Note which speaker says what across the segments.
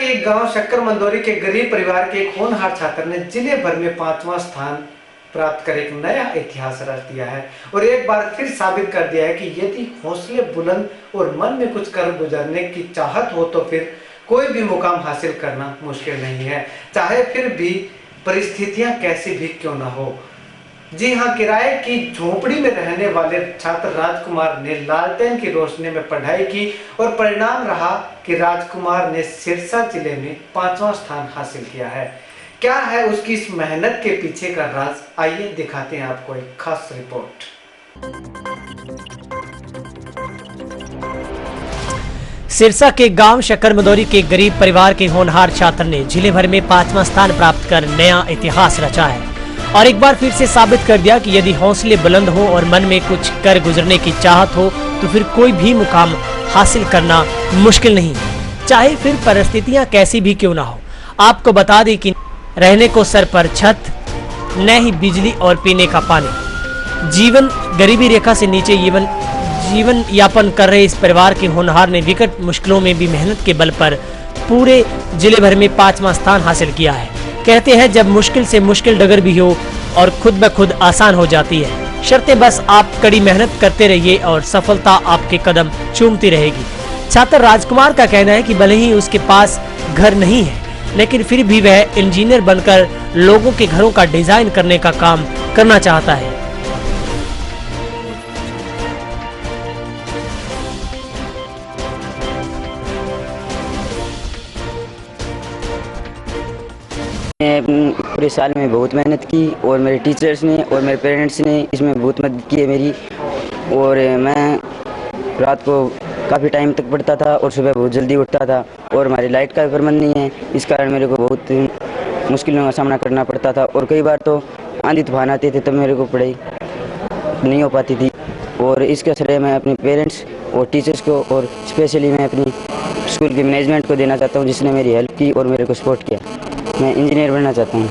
Speaker 1: के गांव शक्कर मंदोरी के गरीब परिवार के एक होनहार छात्र ने जिले भर में 5वां स्थान प्राप्त कर एक नया इतिहास रच दिया है और एक बार फिर साबित कर दिया है कि यदि हौसले बुलंद और मन में कुछ कर गुजरने की चाहत हो तो फिर कोई भी मुकाम हासिल करना मुश्किल नहीं है, चाहे फिर भी परिस्थितियां कैसी भी क्यों ना हो। जी हां, किराए की झोपड़ी में रहने वाले छात्र राजकुमार ने लालटेन की रोशनी में पढ़ाई की और परिणाम रहा कि राजकुमार ने सिरसा जिले में 5वां स्थान हासिल किया है। क्या है उसकी इस मेहनत के पीछे का राज, आइए दिखाते हैं आपको एक खास रिपोर्ट।
Speaker 2: सिरसा के गांव शक्कर मंदोरी के गरीब परिवार के होनहार छात्र ने जिले भर में 5वां स्थान प्राप्त कर नया इतिहास रचा है और एक बार फिर से साबित कर दिया कि यदि हौसले बुलंद हो और मन में कुछ कर गुजरने की चाहत हो तो फिर कोई भी मुकाम हासिल करना मुश्किल नहीं, चाहे फिर परिस्थितियां कैसी भी क्यों ना हो। आपको बता दें कि रहने को सर पर छत, न ही बिजली और पीने का पानी, जीवन गरीबी रेखा से नीचे जीवन यापन कर रहे इस परिवार के होनहार ने विकट मुश्किलों में भी मेहनत के बल पर पूरे जिले भर में 5वां स्थान हासिल किया है। कहते हैं जब मुश्किल से मुश्किल डगर भी हो और खुद ब खुद आसान हो जाती है, शर्ते बस आप कड़ी मेहनत करते रहिए और सफलता आपके कदम चूमती रहेगी। छात्र राजकुमार का कहना है कि भले ही उसके पास घर नहीं है लेकिन फिर भी वह इंजीनियर बनकर लोगों के घरों का डिजाइन करने का काम करना चाहता है।
Speaker 3: मैं पूरे साल में बहुत मेहनत की और मेरे टीचर्स ने और मेरे पेरेंट्स ने इसमें बहुत मदद की है मेरी। और मैं रात को काफ़ी टाइम तक पढ़ता था और सुबह बहुत जल्दी उठता था और हमारी लाइट का भी प्रबंध नहीं है, इस कारण मेरे को बहुत मुश्किलों का सामना करना पड़ता था और कई बार तो आंधी तूफान आते थे तब मेरे को पढ़ाई नहीं हो पाती थी। और इसका श्रेय मैं अपने पेरेंट्स और टीचर्स को और स्पेशली मैं अपनी स्कूल की मैनेजमेंट को देना चाहता हूँ जिसने मेरी हेल्प की और मेरे को सपोर्ट किया। मैं इंजीनियर बनना चाहता हूँ।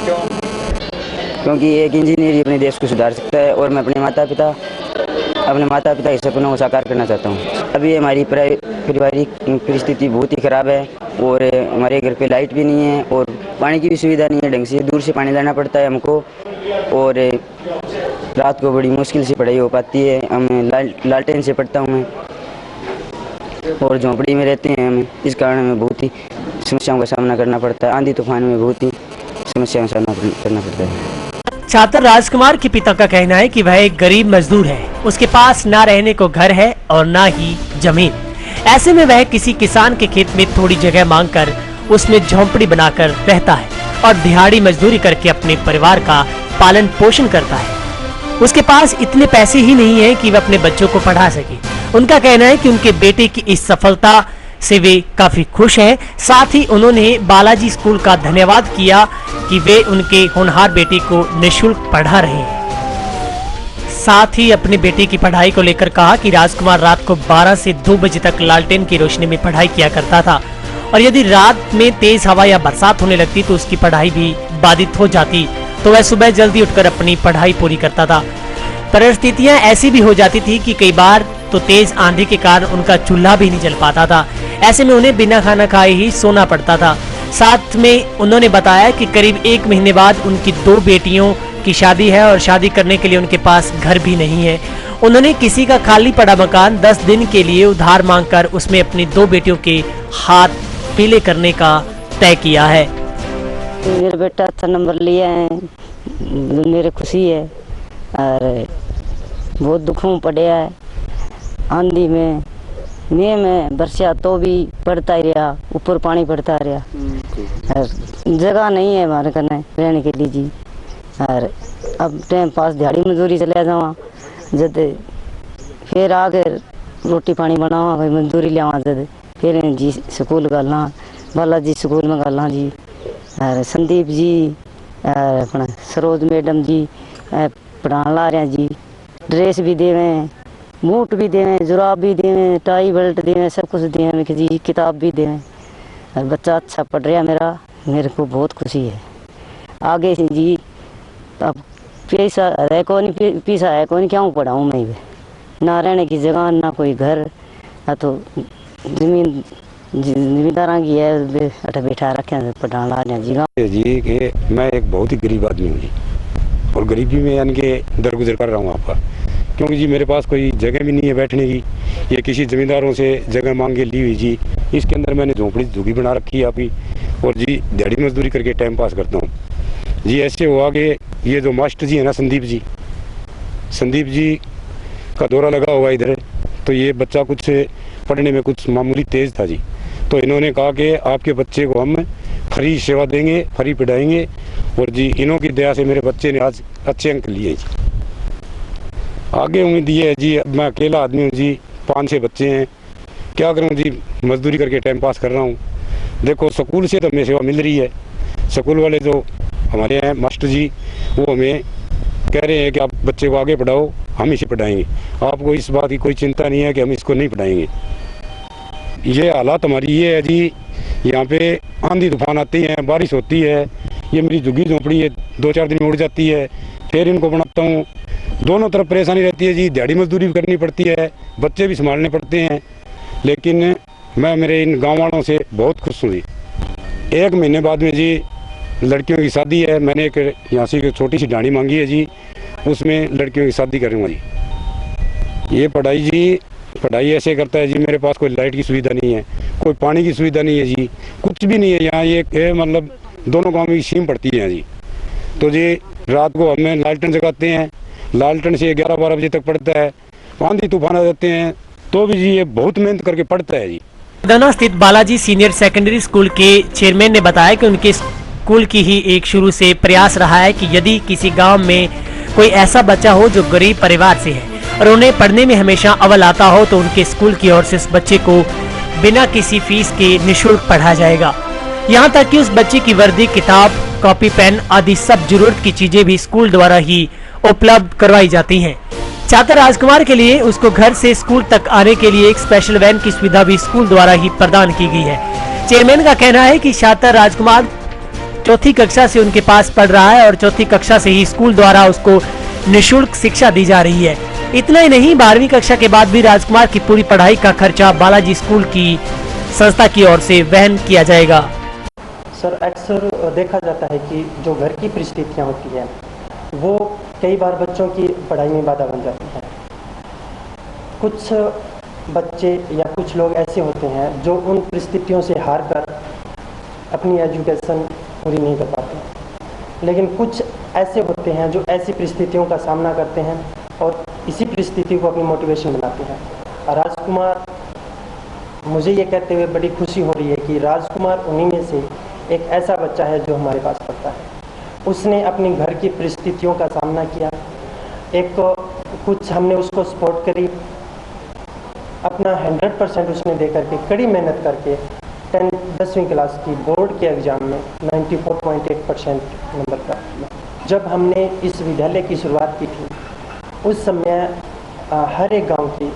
Speaker 1: क्यों? क्योंकि
Speaker 3: एक इंजीनियर ही अपने देश को सुधार सकता है और मैं अपने माता पिता के सपनों को साकार करना चाहता हूँ। अभी हमारी पारिवारिक परिस्थिति बहुत ही ख़राब है और हमारे घर पे लाइट भी नहीं है और पानी की भी सुविधा नहीं है, ढंग से दूर से पानी लाना पड़ता है हमको और रात को बड़ी मुश्किल से पढ़ाई हो पाती है। हम लालटेन से पढ़ता हूँ मैं और झोंपड़ी में रहते हैं हम, इस कारण हमें बहुत ही समस्याओं का सामना करना पड़ता है। आंधी तूफान में बहुत ही समस्याओं का सामना करना पड़ता है।
Speaker 2: छात्र राजकुमार के पिता का कहना है कि वह एक गरीब मजदूर है, उसके पास ना रहने को घर है और ना ही जमीन। ऐसे में वह किसी किसान के खेत में थोड़ी जगह मांगकर उसमें झोंपड़ी बनाकर रहता है और दिहाड़ी मजदूरी करके अपने परिवार का पालन पोषण करता है। उसके पास इतने पैसे ही नहीं है कि वह अपने बच्चों को पढ़ा सके। उनका कहना है कि उनके बेटे की इस सफलता से वे काफी खुश हैं। साथ ही उन्होंने बालाजी स्कूल का धन्यवाद किया कि वे उनके होनहार बेटे को निःशुल्क पढ़ा रहे हैं। साथ ही अपने बेटे की पढ़ाई को लेकर कहा कि राजकुमार रात को 12 से 2 बजे तक लालटेन की रोशनी में पढ़ाई किया करता था और यदि रात में तेज हवा या बरसात होने लगती तो उसकी पढ़ाई भी बाधित हो जाती, तो वह सुबह जल्दी उठकर अपनी पढ़ाई पूरी करता था। परिस्थितियां ऐसी भी हो जाती थी कि कई बार तो तेज आंधी के कारण उनका चूल्हा भी नहीं जल पाता था। ऐसे में उन्हें बिना खाना खाए ही सोना पड़ता था। साथ में उन्होंने बताया कि करीब 1 महीने बाद उनकी 2 बेटियों की शादी है और शादी करने के लिए उनके पास घर भी नहीं है। उन्होंने किसी का खाली पड़ा मकान 10 दिन के लिए उधार मांगकर उसमें अपनी 2 बेटियों के हाथ पीले करने का तय किया है।
Speaker 4: मेरा बेटा अच्छा नंबर लिया है, मेरे खुशी है और बहुत दुखों पड़े है। आंधी में मैं बरसा तो भी पड़ता ही रहा, ऊपर पानी पड़ता रहा। जगह नहीं है हमारे करने रहने के लिए जी। और अब टाइम पास दिहाड़ी मजदूरी चले जावा, जब फिर आके रोटी पानी बनावा भाई मजदूरी लियावा, जब फिर जी स्कूल गलना बालाजी स्कूल में गलना जी। और संदीप जी और अपना सरोज मैडम जी पढ़ाने ला रहे जी। ड्रेस भी देवें, बूट भी देवें, जुराब भी देवें, टाई बेल्ट देवें, सब कुछ देवें जी, किताब भी देवें। और बच्चा अच्छा पढ़ रहा मेरे को बहुत खुशी है। आगे से जी अब पैसा है कौन, पैसा है कौन, क्या पढ़ाऊँ मैं, ना रहने की जगह, ना कोई घर, ना तो जमीन जिम्मेदार की है अठे बैठा रखे पढ़ाने लाने
Speaker 5: जी कि मैं एक बहुत ही गरीब आदमी हूँ जी, और गरीबी में यानी कि दरगुजर कर रहा हूँ आपका, क्योंकि जी मेरे पास कोई जगह भी नहीं है बैठने की। ये किसी ज़मींदारों से जगह मांग के ली हुई जी। इसके अंदर मैंने झोंपड़ी बना रखी है आपकी, और जी दिहाड़ी मजदूरी करके टाइम पास करता हूँ जी। ऐसे हुआ कि ये जो मास्टर जी है ना, संदीप जी का दौरा लगा हुआ इधर, तो ये बच्चा कुछ पढ़ने में कुछ मामूली तेज़ था जी। तो इन्होंने कहा कि आपके बच्चे को हम फ्री सेवा देंगे, फ्री पढ़ाएंगे, और जी इन्हों की दया से मेरे बच्चे ने आज अच्छे अंक लिए जी। आगे उम्मीद ये है जी, अब मैं अकेला आदमी हूँ जी, 5-6 बच्चे हैं, क्या करूँ जी, मजदूरी करके टाइम पास कर रहा हूँ। देखो स्कूल से तो हमें सेवा मिल रही है, स्कूल वाले जो हमारे हैं मास्टर जी, वो हमें कह रहे हैं कि आप बच्चे को आगे पढ़ाओ, हम इसे पढ़ाएंगे, आपको इस बात की कोई चिंता नहीं है कि हम इसको नहीं पढ़ाएंगे। ये हालात हमारी ये है जी, यहाँ पे आंधी तूफान आती है, बारिश होती है, ये मेरी झुग्गी झोंपड़ी है 2-4 दिन में उड़ जाती है, फिर इनको बनाता हूँ। दोनों तरफ परेशानी रहती है जी, दिहाड़ी मजदूरी भी करनी पड़ती है, बच्चे भी संभालने पड़ते हैं, लेकिन मैं मेरे इन गाँव वालों से बहुत खुश हूँ जी। 1 महीने बाद में जी लड़कियों की शादी है, मैंने एक यहाँ से छोटी सी डाणी मांगी है जी, उसमें लड़कियों की शादी करूँगा जी। ये पढ़ाई ऐसे करता है जी, मेरे पास कोई लाइट की सुविधा नहीं है, कोई पानी की सुविधा नहीं है जी, कुछ भी नहीं है यहाँ। ये मतलब दोनों गाँव में सीम पड़ती है जी। तो जी रात को हमें लालटेन जगाते हैं, लालटेन से 11-12 बजे तक पढ़ता है, आंधी तूफान आ जाते हैं तो भी जी ये बहुत मेहनत करके पढ़ता है जी।
Speaker 2: मुरैना स्थित बालाजी सीनियर सेकेंडरी स्कूल के चेयरमैन ने बताया कि उनके स्कूल की ही एक शुरू से प्रयास रहा है कि यदि किसी गांव में कोई ऐसा बच्चा हो जो गरीब परिवार से है और उन्हें पढ़ने में हमेशा अव्वल आता हो, तो उनके स्कूल की ओर से उस बच्चे को बिना किसी फीस के निःशुल्क पढ़ाया जाएगा। यहाँ तक कि उस बच्चे की वर्दी, किताब, कॉपी, पेन आदि सब जरूरत की चीजें भी स्कूल द्वारा ही उपलब्ध करवाई जाती हैं। छात्र राजकुमार के लिए उसको घर से स्कूल तक आने के लिए एक स्पेशल वैन की सुविधा भी स्कूल द्वारा ही प्रदान की गई है। चेयरमैन का कहना है कि छात्र राजकुमार 4th कक्षा से उनके पास पढ़ रहा है और 4th कक्षा से ही स्कूल द्वारा उसको निःशुल्क शिक्षा दी जा रही है। इतना ही नहीं, 12वीं कक्षा के बाद भी राजकुमार की पूरी पढ़ाई का खर्चा बालाजी स्कूल की संस्था की ओर से वहन किया जाएगा।
Speaker 6: सर अक्सर देखा जाता है कि जो घर की परिस्थितियाँ होती हैं वो कई बार बच्चों की पढ़ाई में बाधा बन जाती है। कुछ बच्चे या कुछ लोग ऐसे होते हैं जो उन परिस्थितियों से हार कर अपनी एजुकेशन पूरी नहीं कर पाते, लेकिन कुछ ऐसे होते हैं जो ऐसी परिस्थितियों का सामना करते हैं और इसी परिस्थिति को अपनी मोटिवेशन बनाते हैं। राजकुमार, मुझे ये कहते हुए बड़ी खुशी हो रही है कि राजकुमार उन्हीं में से एक ऐसा बच्चा है जो हमारे पास पढ़ता है। उसने अपनी घर की परिस्थितियों का सामना किया, कुछ हमने उसको सपोर्ट करी, अपना 100% उसने दे करके कड़ी मेहनत करके 10वीं क्लास की बोर्ड के एग्ज़ाम में 94.8% नंबर प्राप्त किया। जब हमने इस विद्यालय की शुरुआत की थी उस समय हर एक गांव की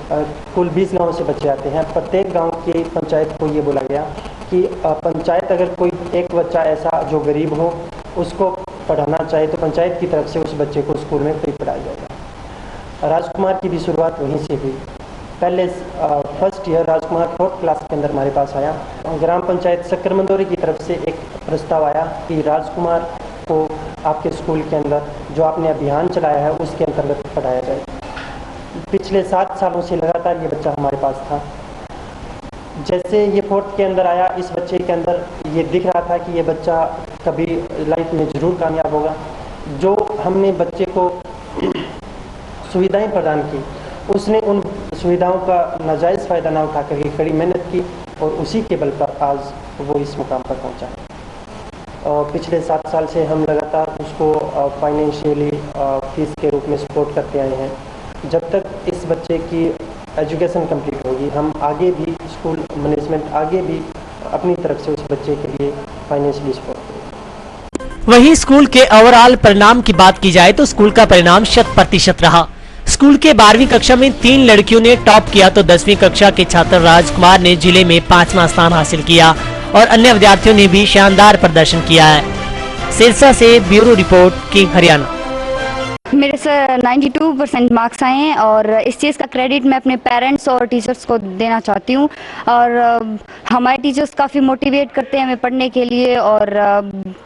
Speaker 6: कुल 20 गांव से बच्चे आते हैं। प्रत्येक गांव की पंचायत को ये बोला गया कि पंचायत अगर कोई एक बच्चा ऐसा जो गरीब हो उसको पढ़ाना चाहे तो पंचायत की तरफ से उस बच्चे को स्कूल में फ्री पढ़ाया जाएगा। राजकुमार की भी शुरुआत वहीं से हुई। पहले फर्स्ट ईयर राजकुमार 4th क्लास के अंदर हमारे पास आया। ग्राम पंचायत शक्कर मंदोरी की तरफ से एक प्रस्ताव आया कि राजकुमार को आपके स्कूल के अंदर जो आपने अभियान चलाया है उसके अंतर्गत पढ़ाया जाए। पिछले 7 सालों से लगातार ये बच्चा हमारे पास था। जैसे ये 4th के अंदर आया, इस बच्चे के अंदर ये दिख रहा था कि ये बच्चा कभी लाइफ में ज़रूर कामयाब होगा। जो हमने बच्चे को सुविधाएं प्रदान की, उसने उन सुविधाओं का नाजायज़ फ़ायदा ना उठा करके कड़ी मेहनत की और उसी के बल पर आज वो इस मुकाम पर पहुंचा है। पिछले 7 साल से हम लगातार उसको फाइनेंशियली फीस के रूप में सपोर्ट करते आए हैं। जब तक इस बच्चे की एजुकेशन कंप्लीट होगी, हम आगे भी स्कूल मैनेजमेंट आगे भी अपनी तरफ से उस बच्चे के लिए फाइनेंशियली सपोर्ट करेगी।
Speaker 2: वहीं स्कूल के ओवरऑल परिणाम की बात की जाए तो स्कूल का परिणाम 100% रहा। स्कूल के 12वीं कक्षा में 3 लड़कियों ने टॉप किया तो 10वीं कक्षा के छात्र राजकुमार ने जिले में 5वां स्थान हासिल किया और अन्य विद्यार्थियों ने भी शानदार प्रदर्शन किया है। सिरसा से ब्यूरो रिपोर्ट, किंग हरियाणा।
Speaker 7: मेरे से 92% मार्क्स आए हैं और इस चीज़ का क्रेडिट मैं अपने पेरेंट्स और टीचर्स को देना चाहती हूँ। और हमारे टीचर्स काफ़ी मोटिवेट करते हैं हमें पढ़ने के लिए और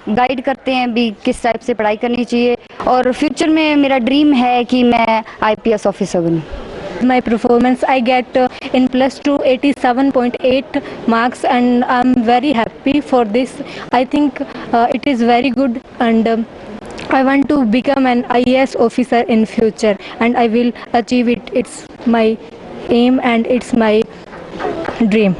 Speaker 7: गाइड करते हैं भी किस टाइप से पढ़ाई करनी चाहिए। और फ्यूचर में मेरा ड्रीम है कि मैं IPS ऑफिसर बनूँ।
Speaker 8: My performance, I get in +2 87.8 marks, and I'm very happy for this. I think it is very good, and I want to become an IAS officer in future, and I will achieve it. It's my aim and it's my dream.